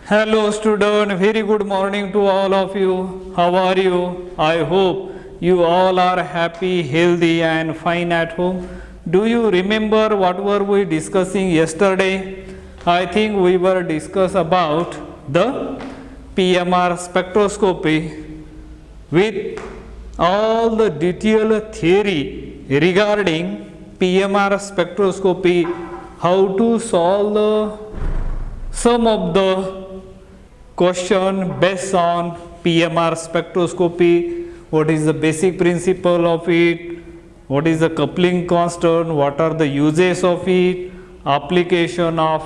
Hello student, very good morning to all of you. How are you? I hope you all are happy, healthy and fine at home. Do you remember what were we discussing yesterday? I think we were discuss about the PMR spectroscopy with all the detailed theory regarding PMR spectroscopy, how to solve some of the question based on PMR spectroscopy, what is the basic principle of it, what is the coupling constant, what are the uses of it, application of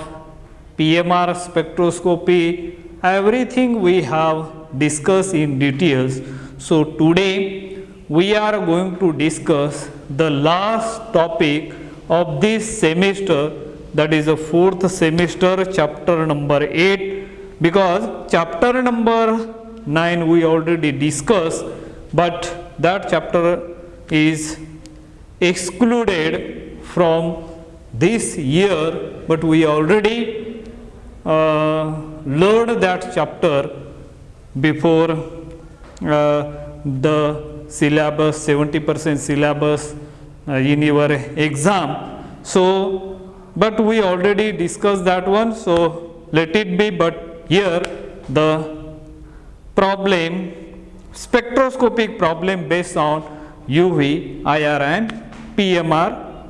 PMR spectroscopy, everything we have discussed in details. So today we are going to discuss the last topic of this semester, that is the fourth semester, chapter number 8, because chapter number 9 we already discussed, but that chapter is excluded from this year, but we already learned that chapter before the syllabus, 70% syllabus in your exam. So, but we already discussed that one, so let it be. But here the problem, spectroscopic problem based on UV, IR and PMR.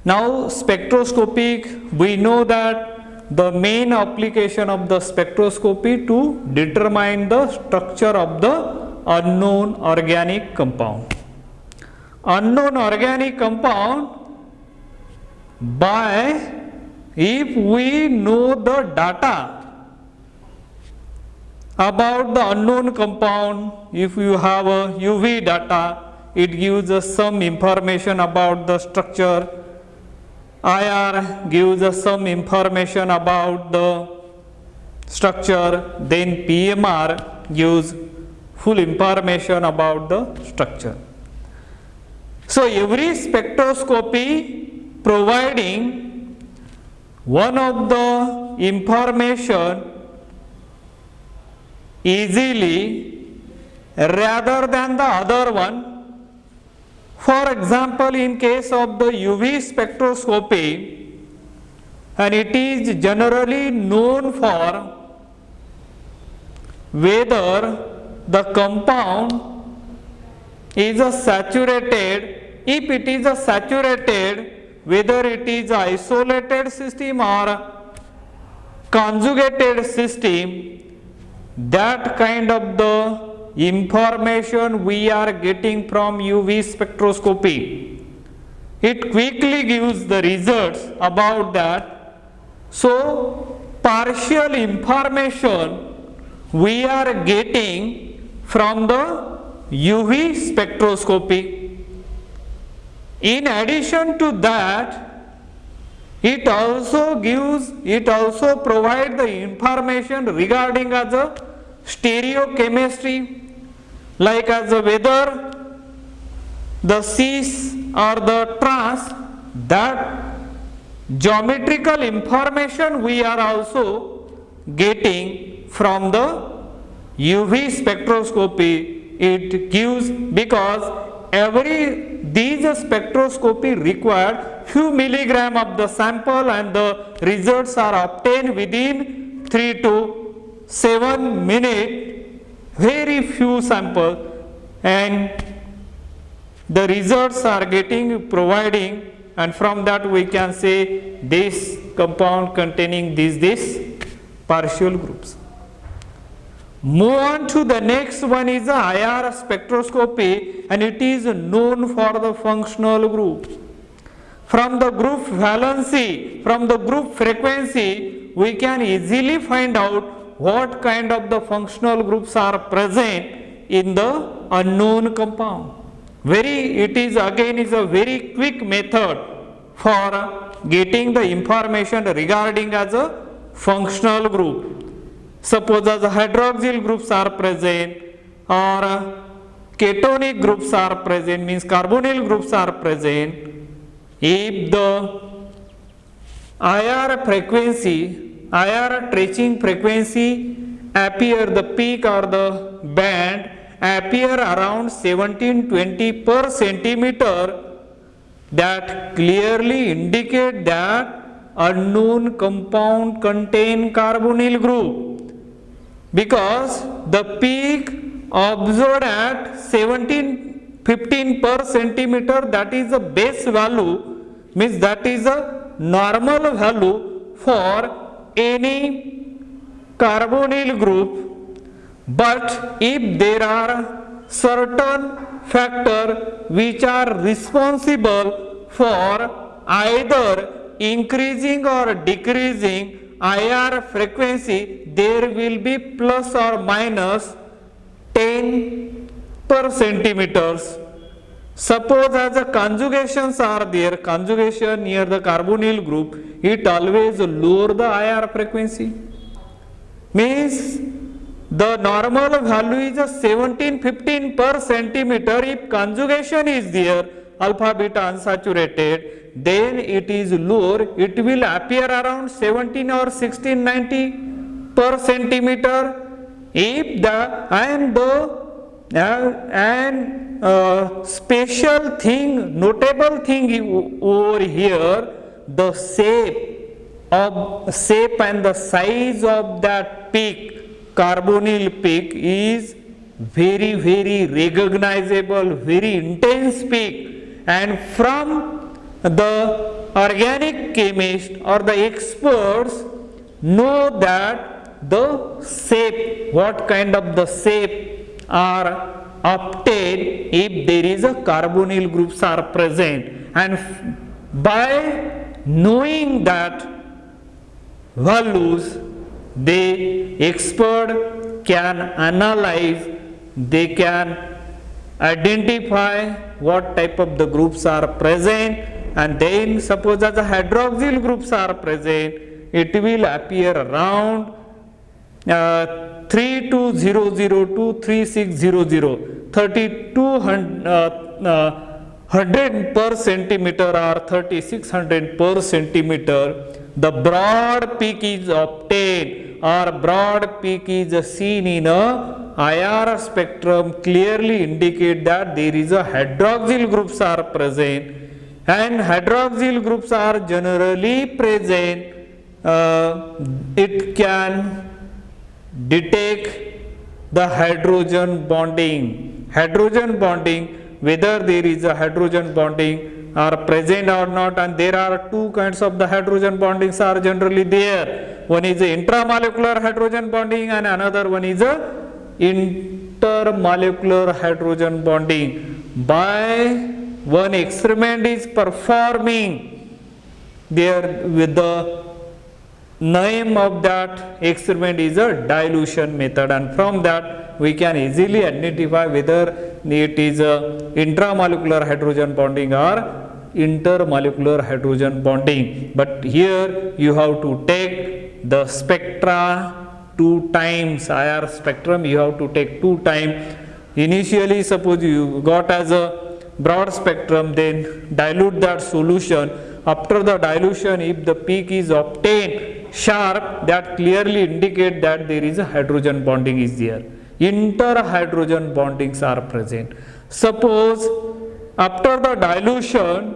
Now spectroscopic, we know that the main application of the spectroscopy to determine the structure of the unknown organic compound. Unknown organic compound, by if we know the data about the unknown compound, if you have a UV data, it gives us some information about the structure. IR gives us some information about the structure, then PMR gives full information about the structure. So every spectroscopy providing one of the information easily rather than the other one. For example, in case of the UV spectroscopy, and it is generally known for whether the compound is a saturated, if it is a saturated, whether it is a isolated system or conjugated system, that kind of the information we are getting from UV spectroscopy. It quickly gives the results about that. So partial information we are getting from the UV spectroscopy. In addition to that, it also provides the information regarding as a stereochemistry, like as a whether the cis or the trans, that geometrical information we are also getting from the UV spectroscopy. It gives, because these spectroscopy required few milligram of the sample and the results are obtained within 3 to 7 minutes, very few samples, and the results are getting providing, and from that we can say this compound containing these partial groups. Move on to the next one is the IR spectroscopy, and it is known for the functional group. From the group valency, from the group frequency, we can easily find out what kind of the functional groups are present in the unknown compound. It is a very quick method for getting the information regarding as a functional group. Suppose as hydroxyl groups are present or ketonic groups are present, means carbonyl groups are present. If the IR frequency IR tracing frequency appear, the peak or the band appear around 1720 per centimeter, that clearly indicate that unknown compound contain carbonyl group, because the peak observed at 1715 per centimeter, that is the base value, means that is a normal value for any carbonyl group. But if there are certain factors which are responsible for either increasing or decreasing IR frequency, there will be plus or minus 10 per centimeters. Suppose as the conjugations are there, conjugation near the carbonyl group, it always lower the IR frequency. Means the normal value is a 1715 per centimeter. If conjugation is there, alpha beta unsaturated, then it is lower. It will appear around 17 or 1690 per centimeter. If the special thing, notable thing over here, the shape and the size of that peak, carbonyl peak, is very, very recognizable, very intense peak, and from the organic chemist or the experts know that the shape, what kind of the shape are obtained if there is a carbonyl groups are present, and by knowing that values, the expert can analyze, they can identify what type of the groups are present, and then suppose as the hydroxyl groups are present, it will appear around 3200 to 3600, 3200 per centimeter or 3600 per centimeter. The broad peak is obtained, or broad peak is seen in a IR spectrum, clearly indicate that there is a hydroxyl groups are present, and hydroxyl groups are generally present. It can detect the hydrogen bonding, whether there is a hydrogen bonding are present or not, and there are two kinds of the hydrogen bondings are generally there. One is a intramolecular hydrogen bonding and another one is a intermolecular hydrogen bonding. By one experiment is performing there, with the name of that experiment is a dilution method, and from that we can easily identify whether it is a intramolecular hydrogen bonding or intermolecular hydrogen bonding. But here you have to take the spectra 2 times, IR spectrum you have to take 2 times. Initially suppose you got as a broad spectrum, then dilute that solution. After the dilution, if the peak is obtained sharp, that clearly indicate that there is a hydrogen bonding is there. Interhydrogen bondings are present. Suppose after the dilution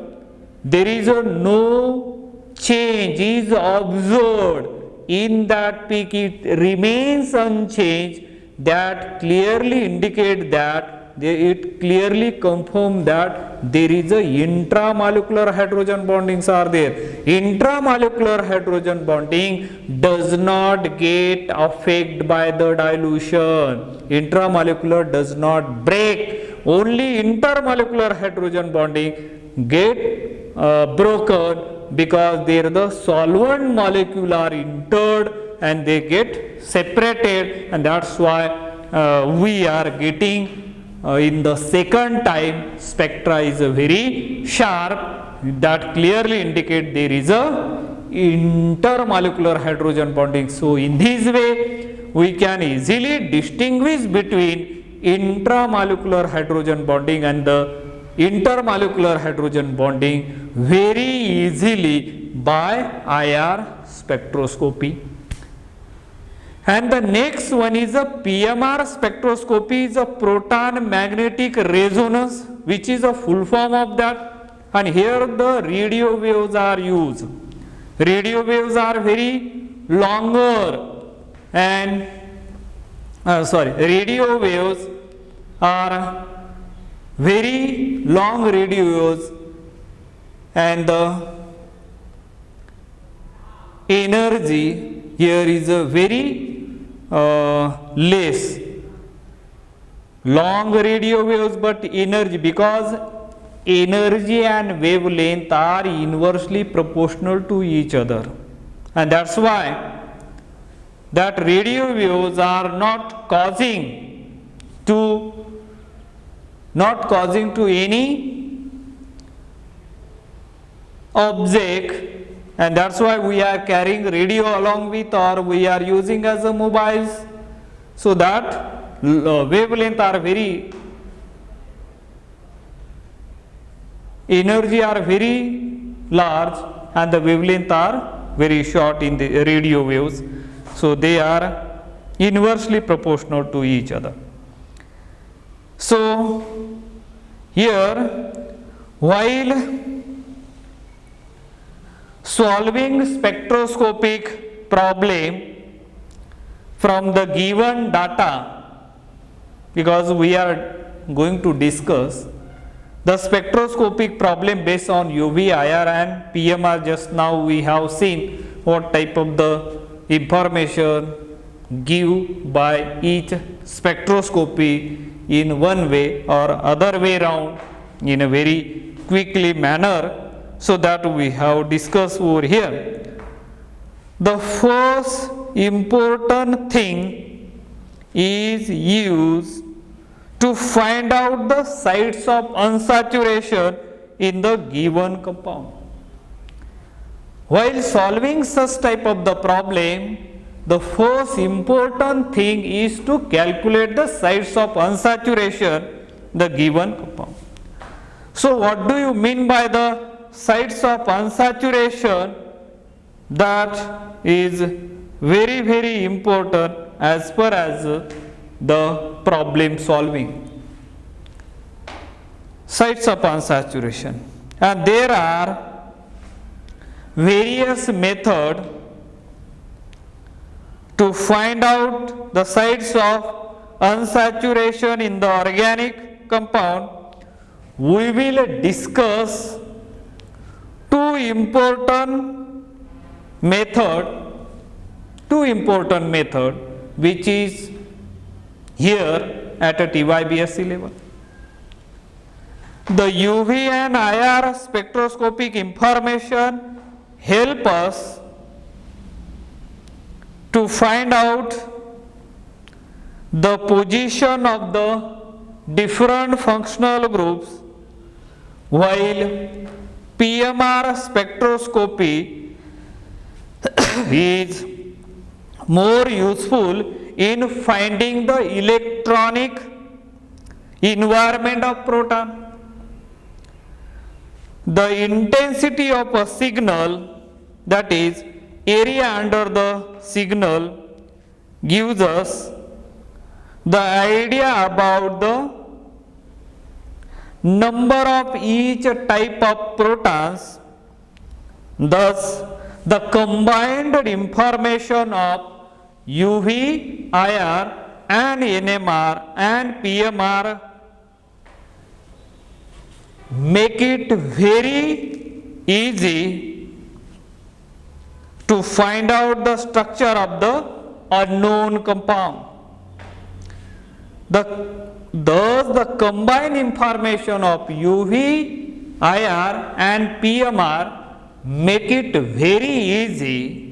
there is a no change is observed in that peak, it remains unchanged, that clearly indicate that it clearly confirm that there is a intramolecular hydrogen bondings are there. Intramolecular hydrogen bonding does not get affected by the dilution. Intramolecular does not break. Only intermolecular hydrogen bonding get broken because there the solvent molecule are entered and they get separated, and that's why we are getting in the second time spectra is very sharp, that clearly indicate there is a intermolecular hydrogen bonding. So in this way we can easily distinguish between intramolecular hydrogen bonding and the intermolecular hydrogen bonding very easily by IR spectroscopy. And the next one is a PMR spectroscopy, is a proton magnetic resonance, which is a full form of that. And here the radio waves are used. Radio waves are very longer and radio waves are very long radio waves, and the energy here is a very less. Long radio waves, but energy, because energy and wavelength are inversely proportional to each other, and that's why that radio waves are not causing to any object, and that's why we are carrying radio along with, or we are using as a mobiles, so that wavelength are very, energy are very large and the wavelength are very short in the radio waves, so they are inversely proportional to each other. So here, while solving spectroscopic problem from the given data, because we are going to discuss the spectroscopic problem based on UV, IR and PMR. Just now we have seen what type of the information give by each spectroscopy in one way or other way round in a very quickly manner. So that we have discussed over here. The first important thing is used to find out the sites of unsaturation in the given compound. While solving such type of the problem, the first important thing is to calculate the sites of unsaturation in the given compound. So what do you mean by the sites of unsaturation? That is very, very important as far as the problem solving. Sites of unsaturation, and there are various methods to find out the sites of unsaturation in the organic compound. We will discuss two important method which is here at a TYBSc level. The UV and IR spectroscopic information help us to find out the position of the different functional groups, while PMR spectroscopy is more useful in finding the electronic environment of proton. The intensity of a signal, that is area under the signal, gives us the idea about the number of each type of protons. Thus, the combined information of UV, IR and NMR and PMR make it very easy to find out the structure of the unknown compound. Thus, the combined information of UV, IR and PMR make it very easy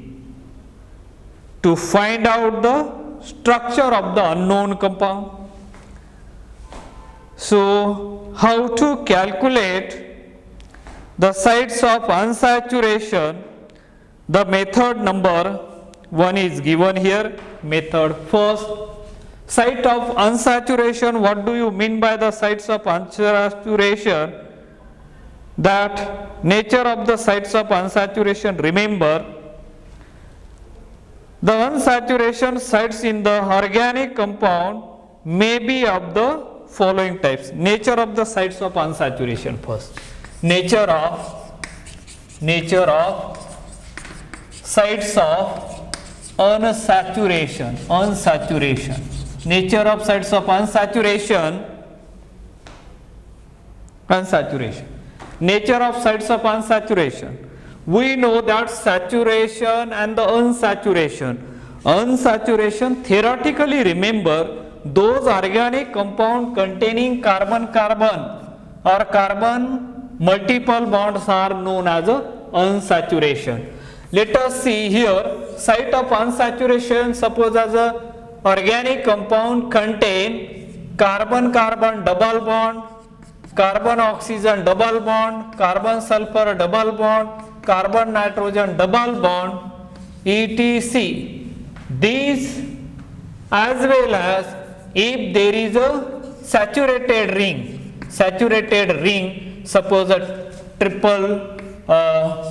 to find out the structure of the unknown compound. So, how to calculate the sites of unsaturation? The method number 1 is given here. Method first, site of unsaturation. What do you mean by the sites of unsaturation? That nature of the sites of unsaturation, remember, The unsaturation sites in the organic compound may be of the following types. Nature of the sites of unsaturation first. Nature of sites of unsaturation. Nature of sites of unsaturation. Nature of sites of unsaturation. We know that saturation and the unsaturation. Unsaturation, theoretically remember, those organic compound containing carbon-carbon or carbon multiple bonds are known as a unsaturation. Let us see here, site of unsaturation, suppose as a organic compound contain carbon-carbon double bond, carbon-oxygen double bond, carbon-sulfur double bond, carbon-nitrogen double bond, etc. These, as well as if there is a saturated ring, suppose a triple,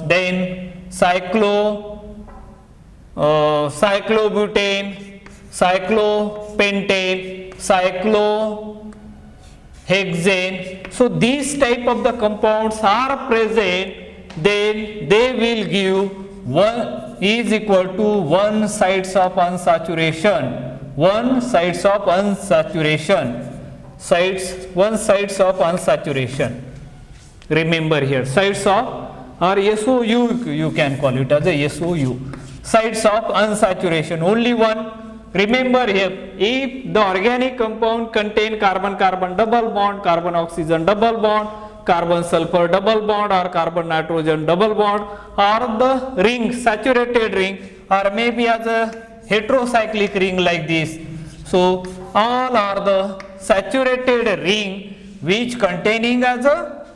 then cyclobutane, cyclopentane, cyclohexane. So these type of the compounds are present, then they will give 1 is equal to 1 sites of unsaturation. 1 sites of unsaturation. 1 sites of unsaturation. Remember here, sites of or SOU, you can call it as a SOU. Sites of unsaturation, only one. Remember here, if the organic compound contain carbon-carbon double bond, carbon-oxygen double bond, carbon-sulfur double bond or carbon-nitrogen double bond, or the ring, saturated ring, or maybe as a heterocyclic ring like this. So all are the saturated ring which containing as a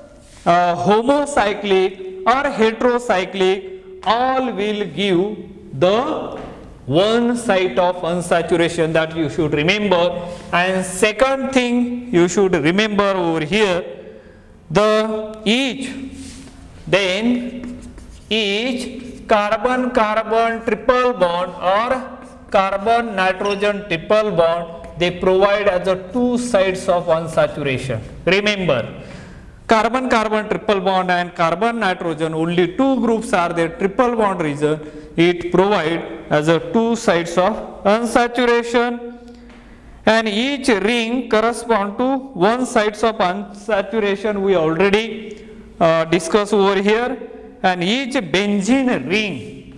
homocyclic or heterocyclic, all will give the 1 site of unsaturation, that you should remember. And second thing you should remember over here, each carbon-carbon triple bond or carbon-nitrogen triple bond, they provide as a 2 sites of unsaturation. Remember, carbon-carbon triple bond and carbon-nitrogen, only 2 groups are there, triple bond region, it provide as a 2 sites of unsaturation, and each ring correspond to 1 sites of unsaturation, we already discussed over here, and each benzene ring,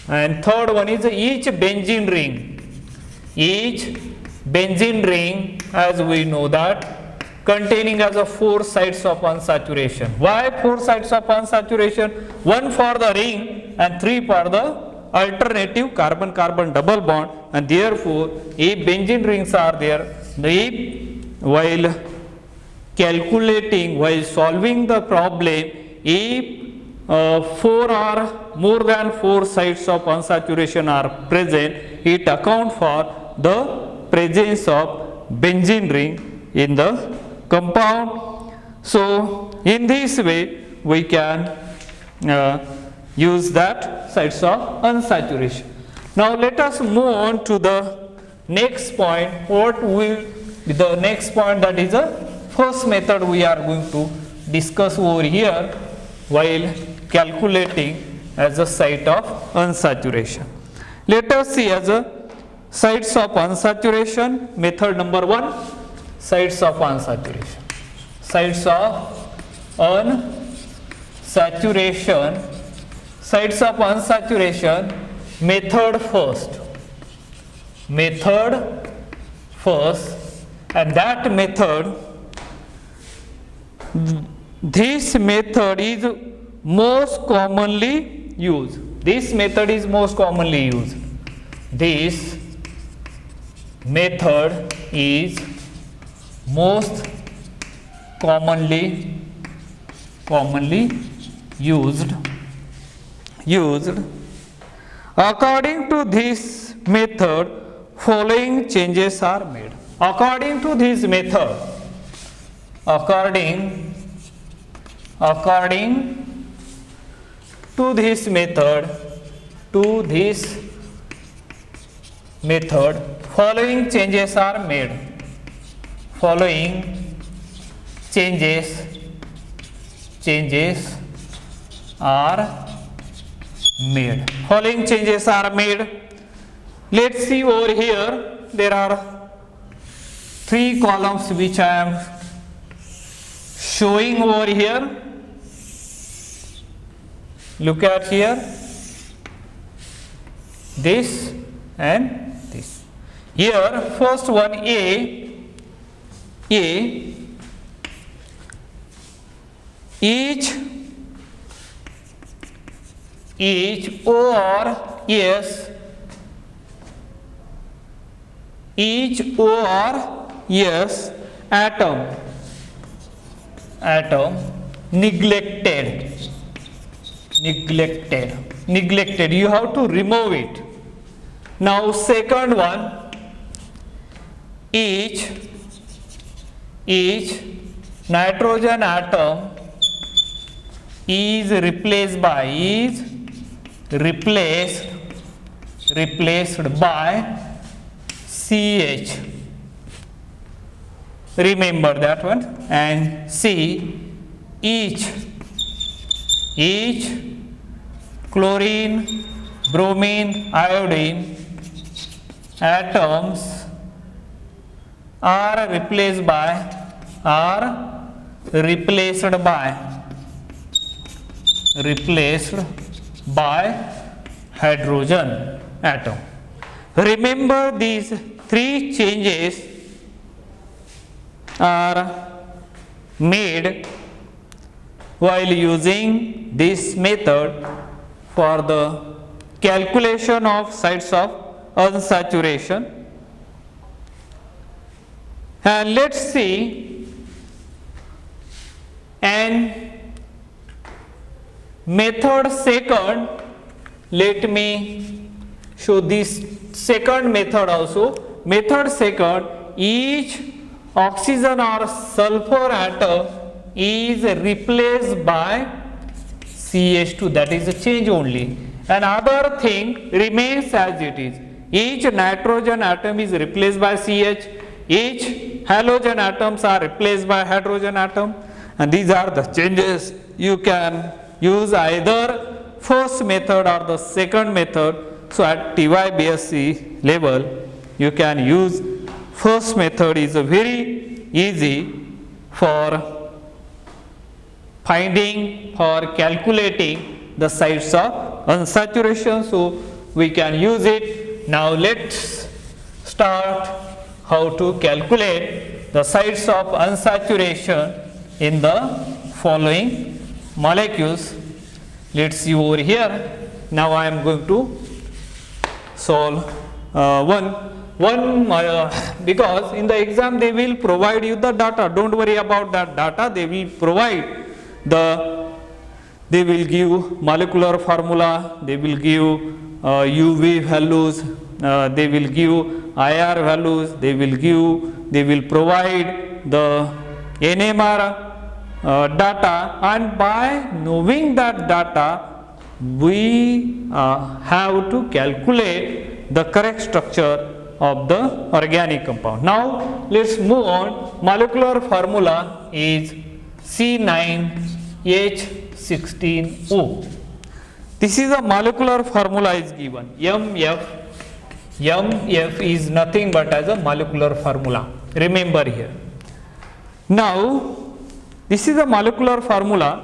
and third one is each benzene ring, as we know that, containing as a 4 sites of unsaturation. Why 4 sites of unsaturation? 1 for the ring and 3 for the alternative carbon-carbon double bond, and therefore if benzene rings are there, while calculating, while solving the problem, if 4 or more than 4 sites of unsaturation are present, it accounts for the presence of benzene ring in the compound. So in this way we can use that sites of unsaturation. Now let us move on to the next point. The next point, that is the first method we are going to discuss over here while calculating as a site of unsaturation. Let us see as a sites of unsaturation, method number 1, sites of unsaturation. Sites of unsaturation, method first, and that method, this method is most commonly used. This method is most commonly used. This method is most commonly used. According to this method, following changes are made. According to this method, according to this method, following changes are made. Following changes are made. Following changes are made. Let's see over here. There are 3 columns which I am showing over here. Look at here. This and this. Here, first one A. Each O or S, each O or S atom neglected. You have to remove it. Now second one, each nitrogen atom is replaced by CH. Remember that one. And C, each chlorine, bromine, iodine atoms are replaced by hydrogen atom. Remember, these 3 changes are made while using this method for the calculation of sites of unsaturation. And let's see an method second. Let me show this second method also. Method second, each oxygen or sulfur atom is replaced by CH2. That is a change only. Another thing remains as it is. Each nitrogen atom is replaced by CH. Each halogen atoms are replaced by hydrogen atom. And these are the changes. You can use either first method or the second method. So at TYBSc level, you can use first method. Is very easy for calculating the sites of unsaturation. So we can use it. Now let's start how to calculate the sites of unsaturation in the following molecules. Let's see over here. Now I am going to solve one because in the exam they will provide you the data. Don't worry about that data. They will provide they will give molecular formula, they will give UV values, they will give IR values, they will provide the NMR data, and by knowing that data we have to calculate the correct structure of the organic compound. Now let's move on. Molecular formula is C9H16O. This is a molecular formula is given. MF is nothing but as a molecular formula. Remember here. Now this is a molecular formula.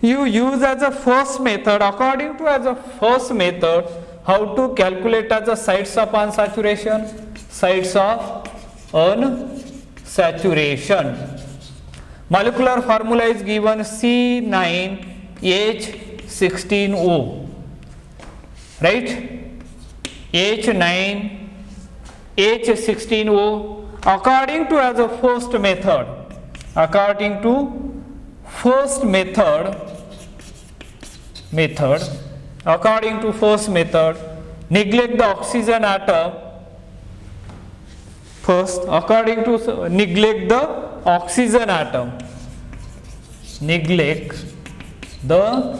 You use as a first method. According to as a first method, how to calculate as a sites of unsaturation? Sites of unsaturation. Molecular formula is given C9H16O. Right? H9H16O. According to as a first method. According to first method, neglect the oxygen atom. First, according to neglect the oxygen atom. Neglect the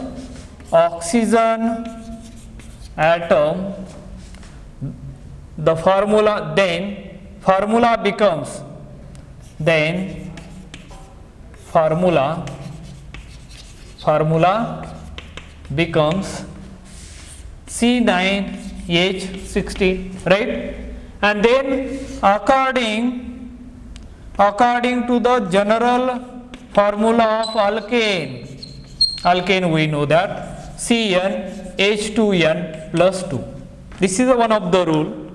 oxygen atom. the formula becomes C9H16, right? And then according to the general formula of alkane we know that CnH2n plus 2. This is one of the rule.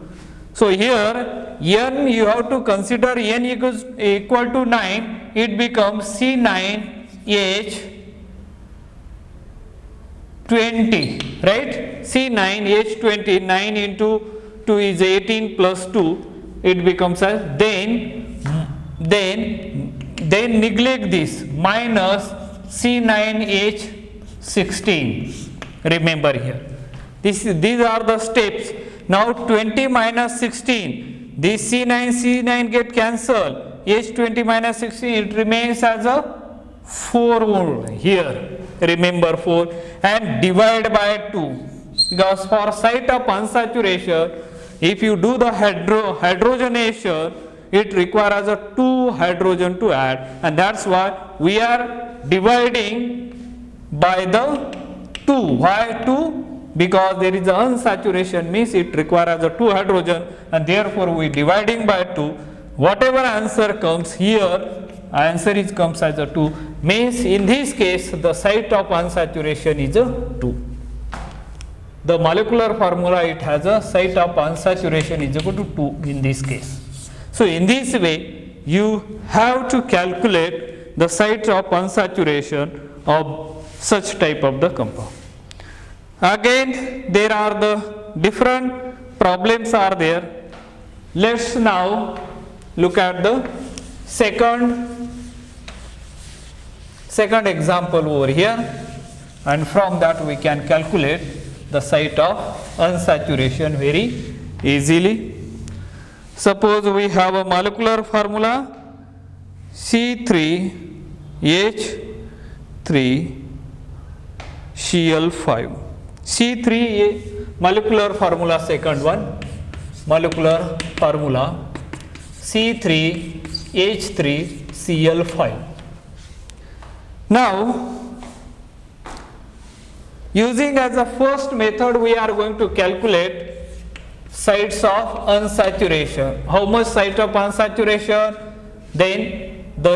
So here n you have to consider n equal to 9, it becomes C9H20, right? C9H20, 9 into 2 is 18 plus 2, it becomes as then neglect this minus C9H16. Remember here, these are the steps. Now 20 minus 16, this C9 get cancelled, H20 minus 16, it remains as a 4 here. Remember 4 and divide by 2, because for site of unsaturation, if you do the hydrogenation, it requires a 2 hydrogen to add, and that's why we are dividing by the 2. Why 2? Because there is a unsaturation, means it requires a 2 hydrogen, and therefore we dividing by 2. Whatever answer comes here, answer comes as a 2, means in this case the site of unsaturation is a 2. The molecular formula, it has a site of unsaturation is equal to 2 in this case. So in this way you have to calculate the site of unsaturation of such type of the compound. Again there are the different problems are there. Let's now look at the second example over here, and from that we can calculate the site of unsaturation very easily. Suppose we have a molecular formula C3H3Cl5. C3 molecular formula, second one molecular formula C3H3Cl5. Now using as a first method we are going to calculate sites of unsaturation. How much site of unsaturation? Then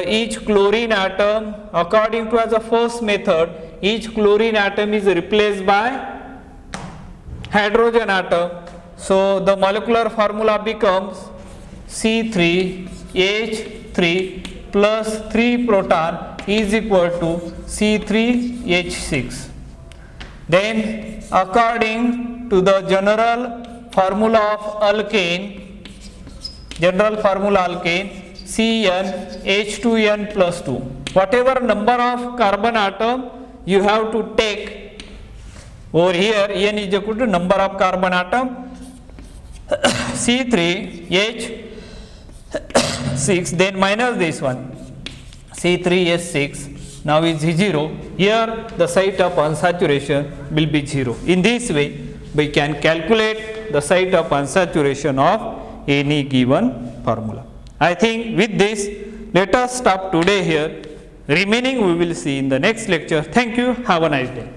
each chlorine atom, according to as a first method, each chlorine atom is replaced by hydrogen atom. So the molecular formula becomes C3H3 plus 3 proton is equal to C3H6. Then according to the general formula of alkane, CnH2n plus 2. Whatever number of carbon atom you have to take over here, n is equal to number of carbon atom, C3H6, then minus this one, C3H6, now is 0. Here the site of unsaturation will be 0. In this way we can calculate the site of unsaturation of any given formula. I think with this let us stop today here. Remaining we will see in the next lecture. Thank you. Have a nice day.